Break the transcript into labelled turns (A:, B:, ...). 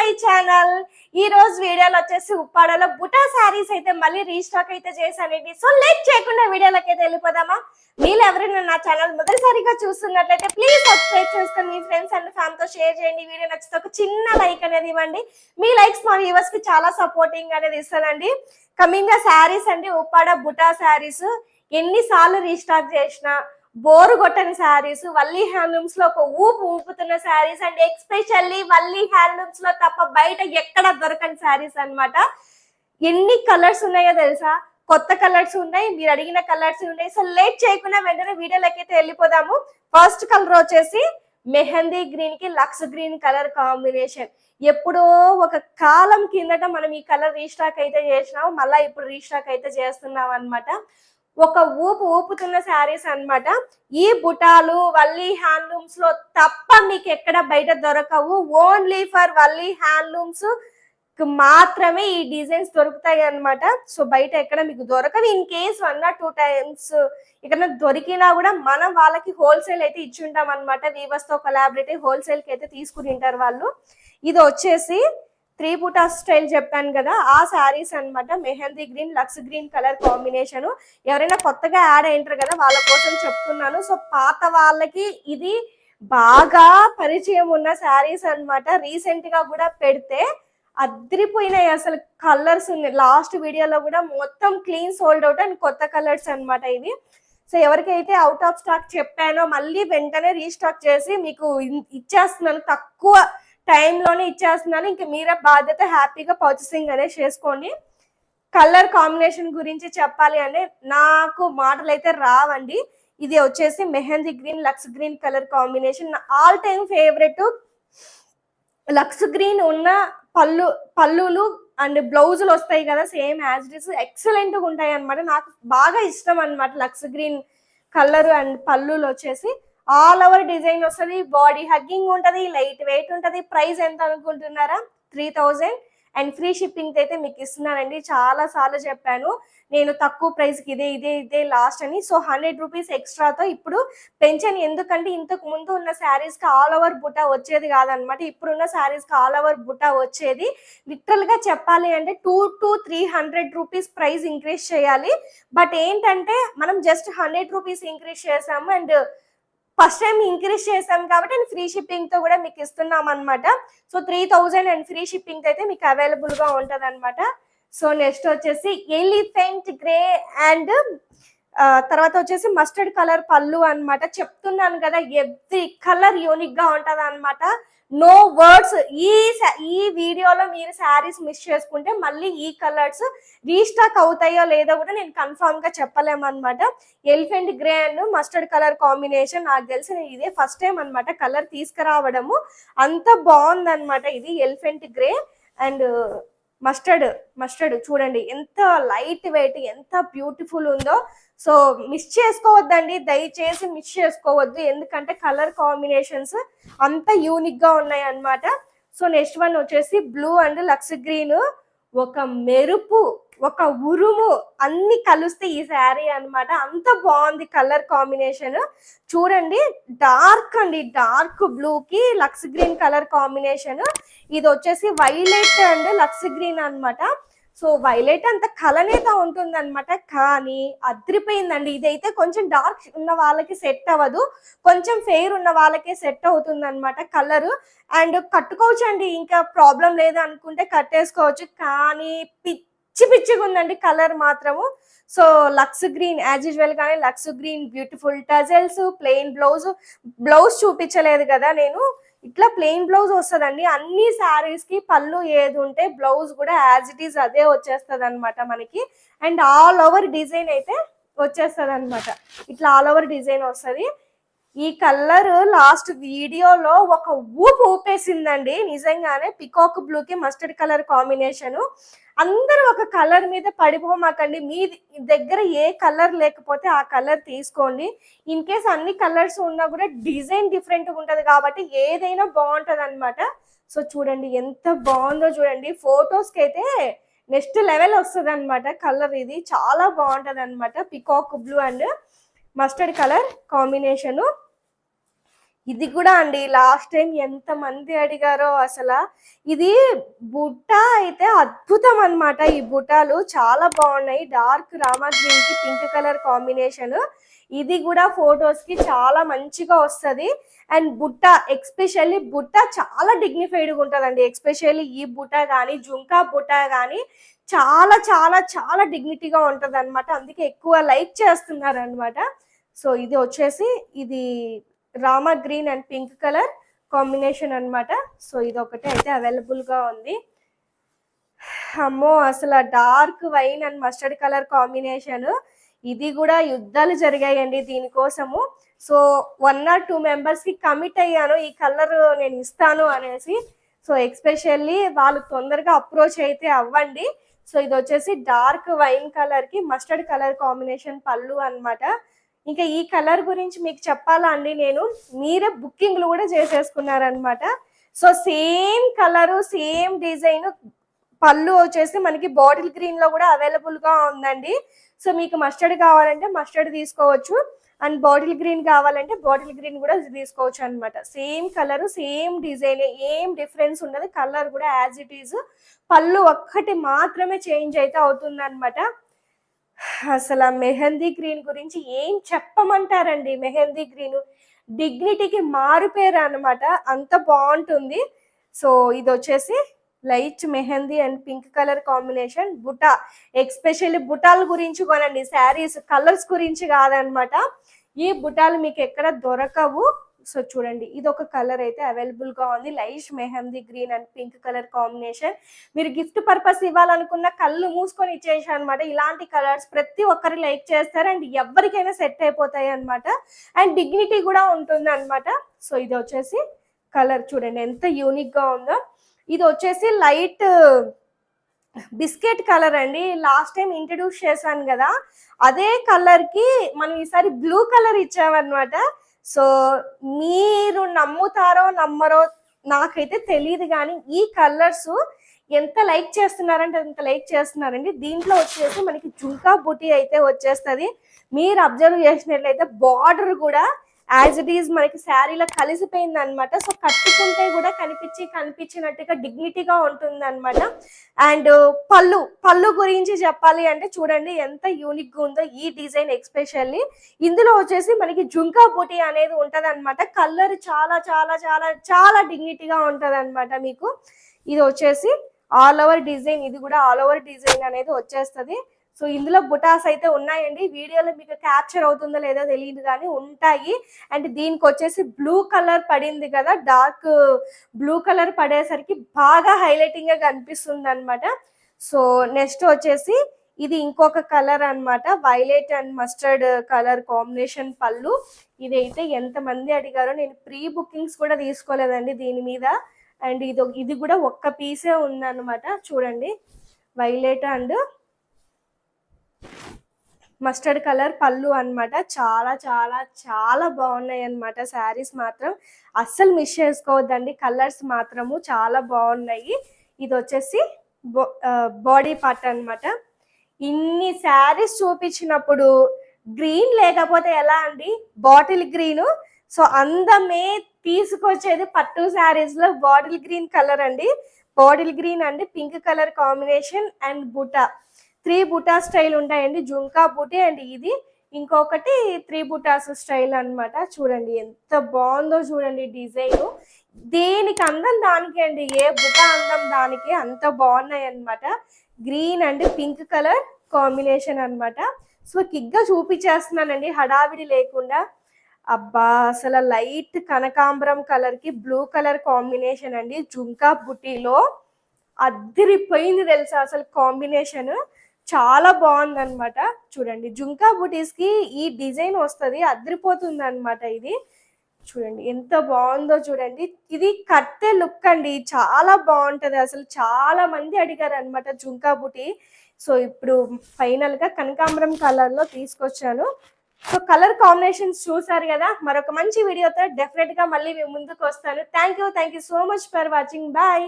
A: My channel. ఈ రోజు వీడియోలో వచ్చేసి ఉప్పాడలో బుటా శారీస్ అయితే మళ్ళీ రీస్టాక్ అయితే చేశానండి. సో లేట్ చేయకుండా వీడియోలోకి అయితే వెళ్ళిపోదామా. మీరు ఎవరైనా నా ఛానల్ మొదటిసారిగా చూస్తున్నట్లయితే ప్లీజ్ సబ్స్క్రైబ్ చేసుకొని మీ ఫ్రెండ్స్ అండ్ ఫ్యామిలీతో షేర్ చేయండి. వీడియో నచ్చితే ఒక చిన్న లైక్ అనేది ఇవ్వండి. మీ లైక్స్ మా వ్యూవర్స్ కి చాలా సపోర్టింగ్ అనేది ఇస్తుందండి. కమింగ్ గా శారీస్ అండి, ఉప్పాడ బుటా శారీస్ ఎన్నిసార్లు రీస్టాక్ చేసినా బోరు కొట్టని శారీస్, వల్లీ హ్యాండ్లూమ్స్ లో ఒక ఊపుతున్న saris and especially Valli handlooms లో తప్ప బయట ఎక్కడ దొరకని శారీస్ అన్నమాట. ఎన్ని కలర్స్ ఉన్నాయో తెలుసా, కొత్త కలర్స్ ఉన్నాయి, మీరు అడిగిన కలర్స్ ఉన్నాయి. సో లేట్ చేయకుండా వెంటనే వీడియోలోకి అయితే వెళ్ళిపోదాము. ఫస్ట్ కలర్ వచ్చేసి మెహందీ గ్రీన్ కి లక్స్ గ్రీన్ కలర్ కాంబినేషన్. ఎప్పుడో ఒక కాలం కిందట మనం ఈ కలర్ రీస్టాక్ అయితే చేసినాము, మళ్ళీ ఇప్పుడు రీస్టాక్ అయితే చేస్తున్నాం అన్నమాట. ఒక ఊపుతున్న శారీస్ అన్నమాట. ఈ బుటాలు వల్లీ హ్యాండ్లూమ్స్ లో తప్ప మీకు ఎక్కడ బయట దొరకవు. ఓన్లీ ఫర్ వల్లీ హ్యాండ్లూమ్స్ మాత్రమే ఈ డిజైన్స్ దొరుకుతాయి అన్నమాట. సో బయట ఎక్కడ మీకు దొరకవు. ఇన్ కేస్ 1 or 2 times ఇక్కడ దొరికినా కూడా మనం వాళ్ళకి హోల్సేల్ అయితే ఇచ్చి ఉంటాం అనమాట. వీవర్స్ తో కొలాబరేట్ హోల్సేల్ కి అయితే తీసుకుని ఉంటారు వాళ్ళు. ఇది వచ్చేసి 3 బుటా స్టైల్ చెప్పాను కదా, ఆ శారీస్ అన్నమాట. Mehndi green lux green colour combination. ఎవరైనా కొత్తగా యాడ్ అయింటారు కదా వాళ్ళ కోసం చెప్తున్నాను. సో పాత వాళ్ళకి ఇది బాగా పరిచయం ఉన్న శారీస్ అన్నమాట. రీసెంట్ గా కూడా పెడితే అద్రిపోయినాయి అసలు. కలర్స్ ఉన్నాయి, లాస్ట్ వీడియోలో కూడా మొత్తం క్లీన్ సోల్డ్ అవుట్ అండ్ కొత్త కలర్స్ అన్నమాట ఇవి. సో ఎవరికైతే అవుట్ ఆఫ్ స్టాక్ చెప్పానో మళ్ళీ వెంటనే రీస్టాక్ చేసి మీకు ఇచ్చేస్తున్నాను. తక్కువ టైంలోనే ఇచ్చేస్తున్నాను. ఇంకా మీరే బాధ్యత, హ్యాపీగా పర్చేసింగ్ అనేది చేసుకోండి. కలర్ కాంబినేషన్ గురించి చెప్పాలి అంటే నాకు మాటలు అయితే రావండి. ఇది వచ్చేసి mehndi green lux green colour combination. All time favourite. Lux green ఉన్న పళ్ళులు అండ్ బ్లౌజులు వస్తాయి కదా same as it is, excellent గా ఉంటాయి అనమాట. నాకు బాగా ఇష్టం అనమాట లక్స్ గ్రీన్ కలర్ అండ్ పళ్ళులు వచ్చేసి. ఆల్ ఓవర్ డిజైన్ వస్తుంది, బాడీ హగ్గింగ్ ఉంటది, లైట్ వెయిట్ ఉంటది. ప్రైస్ ఎంత అనుకుంటున్నారా? 3000 అండ్ ఫ్రీ షిప్పింగ్ అయితే మీకు ఇస్తున్నానండి. చాలా సార్లు చెప్పాను నేను తక్కువ ప్రైస్ కి ఇదే లాస్ట్ అని. సో 100 రూపీస్ ఎక్స్ట్రాతో ఇప్పుడు పెంచాను. ఎందుకంటే ఇంతకు ముందు ఉన్న శారీస్ కి ఆల్ ఓవర్ బుటా వచ్చేది కాదనమాట. ఇప్పుడున్న శారీస్ కి ఆల్ ఓవర్ బుటా వచ్చేది. లిటరల్ గా చెప్పాలి అంటే 200 to 300 రూపీస్ ప్రైస్ ఇంక్రీజ్ చేయాలి. బట్ ఏంటంటే మనం జస్ట్ 100 రూపీస్ ఇంక్రీజ్ చేసాము అండ్ ఫస్ట్ టైం ఇంక్రీజ్ చేసాం కాబట్టి ఫ్రీ షిప్పింగ్ తో కూడా మీకు ఇస్తున్నాం అనమాట. సో 3000 అండ్ ఫ్రీ షిప్పింగ్ అయితే మీకు అవైలబుల్ గా ఉంటది అనమాట. సో నెక్స్ట్ వచ్చేసి ఎలిఫెంట్ గ్రే అండ్ తర్వాత వచ్చేసి మస్టర్డ్ కలర్ పళ్ళు అన్నమాట. చెప్తున్నాను కదా ఎవ్రీ కలర్ యూనిక్ గా ఉంటది అనమాట. No words. ఈ వీడియోలో మీరు శారీస్ మిస్ చేసుకుంటే మళ్ళీ ఈ కలర్స్ రీస్టాక్ అవుతాయో లేదో కూడా నేను కన్ఫర్మ్ గా చెప్పలేమన్నమాట. Elephant grey and mustard colour combination. నాకు తెలిసిన ఇదే ఫస్ట్ టైం అనమాట కలర్ తీసుకురావడము. అంత బాగుందన్నమాట. ఇది ఎలిఫెంట్ గ్రే అండ్ మస్టర్డ్ చూడండి ఎంత లైట్ వెయిట్, ఎంత బ్యూటిఫుల్ ఉందో. సో మిస్ చేసుకోవద్దండి, దయచేసి మిస్ చేసుకోవద్దు. ఎందుకంటే కలర్ కాంబినేషన్స్ అంత యూనిక్ గా ఉన్నాయి అన్నమాట. సో నెక్స్ట్ వన్ వచ్చేసి బ్లూ అండ్ లక్స్ గ్రీన్. ఒక మెరుపు, ఒక ఉరుము అన్ని కలిస్తే ఈ శారీ అన్నమాట. అంత బాగుంది కలర్ కాంబినేషన్. చూడండి డార్క్ అండి, డార్క్ బ్లూ కి లక్స్ గ్రీన్ కలర్ కాంబినేషన్. ఇది వచ్చేసి వైలెట్ అండ్ లక్స్ గ్రీన్ అన్నమాట. సో వైలెట్ అంత కలనేత ఉంటుంది అనమాట, కానీ అద్రిపోయిందండి. ఇదైతే కొంచెం డార్క్ ఉన్న వాళ్ళకి సెట్ అవ్వదు, కొంచెం ఫెయిర్ ఉన్న వాళ్ళకే సెట్ అవుతుంది అనమాట కలర్. అండ్ కట్టుకోవచ్చు అండి, ఇంకా ప్రాబ్లం లేదు అనుకుంటే కట్టేసుకోవచ్చు. కానీ పిచ్చిగా ఉందండి కలర్ మాత్రము. So lux green as usual గానే lux green beautiful tassels, plain blouse చూపించలేదు కదా నేను. ఇట్లా ప్లెయిన్ బ్లౌజ్ వస్తుందండి అన్ని శారీస్ కి. పళ్ళు ఏది ఉంటే బ్లౌజ్ కూడా యాజ్ ఇట్ ఈస్ అదే వచ్చేస్తుంది అనమాట మనకి. అండ్ ఆల్ ఓవర్ డిజైన్ అయితే వచ్చేస్తుంది అనమాట. ఇట్లా ఆల్ ఓవర్ డిజైన్ వస్తుంది. ఈ కలర్ లాస్ట్ వీడియోలో ఒక ఊపేసిందండి నిజంగానే. పికాక్ బ్లూ కి మస్టర్డ్ కలర్ కాంబినేషన్. అందరూ ఒక కలర్ మీద పడిపోమాకండి. మీ దగ్గర ఏ కలర్ లేకపోతే ఆ కలర్ తీసుకోండి. ఇన్ కేస్ అన్ని కలర్స్ ఉన్నా కూడా డిజైన్ డిఫరెంట్ గా ఉంటది కాబట్టి ఏదైనా బాగుంటది అనమాట. సో చూడండి ఎంత బాగుందో చూడండి. ఫొటోస్ కి అయితే నెక్స్ట్ లెవెల్ వస్తుంది అనమాట కలర్. ఇది చాలా బాగుంటది అనమాట. Peacock blue and mustard colour combination. ఇది కూడా అండి లాస్ట్ టైం ఎంత మంది అడిగారో అసలు. ఇది బుట్ట అయితే అద్భుతం అన్నమాట. ఈ బుట్టాలు చాలా బాగున్నాయి. డార్క్ రామా గ్రీన్ కి పింక్ కలర్ కాంబినేషన్. ఇది కూడా ఫొటోస్ కి చాలా మంచిగా వస్తుంది. అండ్ బుట్ట ఎక్స్పెషల్లీ బుట్ట చాలా డిగ్నిఫైడ్గా ఉంటుందండి. ఎక్స్పెషల్లీ ఈ బుట్ట కానీ జుంకా బుట్ట కానీ చాలా చాలా చాలా డిగ్నిటీగా ఉంటుంది అనమాట. అందుకే ఎక్కువ లైక్ చేస్తున్నారు అనమాట. సో ఇది వచ్చేసి ఇది Rama green and pink colour combination అన్నమాట. సో ఇది ఒకటి అయితే అవైలబుల్ గా ఉంది. అమ్మో అసలు dark wine and mustard colour combination. ఇది కూడా యుద్ధాలు జరిగాయండి దీనికోసము. సో 1 or 2 మెంబర్స్ కి కమిట్ అయ్యాను ఈ కలర్ నేను ఇస్తాను అనేసి. సో ఎక్స్పెషల్లీ వాళ్ళు తొందరగా అప్రోచ్ అయితే అవ్వండి. సో ఇది వచ్చేసి డార్క్ వైన్ కలర్ కి మస్టర్డ్ కలర్ కాంబినేషన్ పళ్ళు అన్నమాట. ఇంకా ఈ కలర్ గురించి మీకు చెప్పాలా అండి నేను, మీరే బుకింగ్లు కూడా చేసేసుకున్నారనమాట. So same colour same design పళ్ళు వచ్చేసి మనకి బాటిల్ గ్రీన్ లో కూడా అవైలబుల్ గా ఉందండి. సో మీకు మస్టర్డ్ కావాలంటే మస్టర్డ్ తీసుకోవచ్చు, అండ్ బాటిల్ గ్రీన్ కావాలంటే బాటిల్ గ్రీన్ కూడా తీసుకోవచ్చు అనమాట. సేమ్ కలర్ సేమ్ డిజైన్, ఏం డిఫరెన్స్ ఉండదు. కలర్ కూడా యాజ్ ఇట్ ఈజ్, పళ్ళు ఒక్కటి మాత్రమే చేంజ్ అయితే అవుతుంది అనమాట. అసలు మెహందీ గ్రీన్ గురించి ఏం చెప్పమంటారండి. మెహందీ గ్రీన్ డిగ్నిటీకి మారుపేరు అనమాట, అంత బాగుంటుంది. సో ఇది వచ్చేసి light mehndi and pink colour combination బుటా. ఎక్స్పెషల్లీ బుటాల గురించి కొనండి, శారీస్ కలర్స్ గురించి కాదనమాట. ఈ బుటాలు మీకు ఎక్కడ దొరకవు. సో చూడండి ఇది ఒక కలర్ అయితే అవైలబుల్ గా ఉంది, light mehndi green and pink colour combination. మీరు గిఫ్ట్ పర్పస్ ఇవ్వాలనుకున్న కళ్ళు మూసుకొని ఇచ్చేసాను అనమాట. ఇలాంటి కలర్స్ ప్రతి ఒక్కరు లైక్ చేస్తారు అండ్ ఎవరికైనా సెట్ అయిపోతాయి అనమాట. అండ్ డిగ్నిటీ కూడా ఉంటుంది అనమాట. సో ఇది వచ్చేసి కలర్ చూడండి ఎంత యూనిక్ గా ఉందో. ఇది వచ్చేసి లైట్ బిస్కెట్ కలర్ అండి. లాస్ట్ టైం ఇంట్రడ్యూస్ చేశాను కదా, అదే కలర్ కి మనం ఈసారి బ్లూ కలర్ ఇచ్చామన్నమాట. సో మీరు నమ్ముతారో నమ్మరో నాకైతే తెలియదు, కానీ ఈ కలర్స్ ఎంత లైక్ చేస్తున్నారంటే అంత లైక్ చేస్తున్నారండి. దీంట్లో వచ్చేసి మనకి జుంకా బుటీ అయితే వచ్చేస్తుంది. మీరు అబ్జర్వ్ చేసినట్లయితే బార్డర్ కూడా యాజ్ ఇట్ ఈజ్ మనకి శారీలో కలిసిపోయింది అనమాట. సో కట్టుకుంటే కూడా కనిపించినట్టుగా డిగ్నిటీగా ఉంటుంది అనమాట. అండ్ పళ్ళు గురించి చెప్పాలి అంటే చూడండి ఎంత యూనిక్ గా ఉందో ఈ డిజైన్. ఎక్స్పెషల్లీ ఇందులో వచ్చేసి మనకి జుంకా బూటీ అనేది ఉంటది అనమాట. కలర్ చాలా చాలా చాలా చాలా డిగ్నిటీగా ఉంటది అనమాట. మీకు ఇది వచ్చేసి ఆల్ ఓవర్ డిజైన్, ఇది కూడా ఆల్ ఓవర్ డిజైన్ అనేది వచ్చేస్తుంది. సో ఇందులో బుటాస్ అయితే ఉన్నాయండి. వీడియోలో మీకు క్యాప్చర్ అవుతుందో లేదో తెలియదు కానీ ఉంటాయి. అండ్ దీనికి వచ్చేసి బ్లూ కలర్ పడింది కదా, డార్క్ బ్లూ కలర్ పడేసరికి బాగా హైలైటింగ్ గా కనిపిస్తుంది అనమాట. సో నెక్స్ట్ వచ్చేసి ఇది ఇంకొక కలర్ అన్నమాట, violet and mustard colour combination పళ్ళు. ఇదైతే ఎంతమంది అడిగారో, నేను ప్రీ బుకింగ్స్ కూడా తీసుకోలేదండి దీని మీద. అండ్ ఇది కూడా ఒక్క పీసే ఉందన్నమాట. చూడండి వైలెట్ అండ్ మస్టర్డ్ కలర్ పళ్ళు అన్నమాట. చాలా చాలా చాలా బాగున్నాయి అన్నమాట. శారీస్ మాత్రం అస్సలు మిస్ చేసుకోవద్దండి, కలర్స్ మాత్రము చాలా బాగున్నాయి. ఇది వచ్చేసి బాడీ పార్ట్ అన్నమాట. ఇన్ని శారీస్ చూపించినప్పుడు గ్రీన్ లేకపోతే ఎలా అండి, బాటిల్ గ్రీన్. సో అందమే తీసుకొచ్చేది పట్టు శారీస్ లో బాటిల్ గ్రీన్ కలర్ అండి. బాటిల్ గ్రీన్ అండి పింక్ కలర్ కాంబినేషన్ అండ్ బుటా 3 బుటా స్టైల్ ఉంటాయండి. జుంకా బుటీ అండ్ ఇది ఇంకొకటి 3 బుటాస్ స్టైల్ అన్నమాట. చూడండి ఎంత బాగుందో చూడండి డిజైన్. దేనికి అందం దానికి అండి, ఏ బుటా అందం దానికి, అంత బాగున్నాయి అన్నమాట. Green and pink colour combination అన్నమాట. సో కిగ్గా చూపించేస్తున్నానండి హడావిడి లేకుండా. అబ్బా అసలు లైట్ కనకాంబరం కలర్ కి బ్లూ కలర్ కాంబినేషన్ అండి. జుంకా బుటీలో అదిరిపోయింది తెలుసా అసలు కాంబినేషన్, చాలా బాగుంది అనమాట. చూడండి జుంకా బుటీస్ కి ఈ డిజైన్ వస్తుంది, అదిరిపోతుంది అనమాట. ఇది చూడండి ఎంత బాగుందో చూడండి. ఇది కట్టే లుక్ అండి, చాలా బాగుంటది అసలు. చాలా మంది అడిగారు అనమాట జుంకా బుటీ. సో ఇప్పుడు ఫైనల్ గా కనకాంబరం కలర్ లో తీసుకొచ్చాను. సో కలర్ కాంబినేషన్స్ చూసారు కదా. మరొక మంచి వీడియోతో డెఫినెట్ గా మళ్ళీ మేము ముందుకు వస్తాను. Thank you so much for watching. Bye.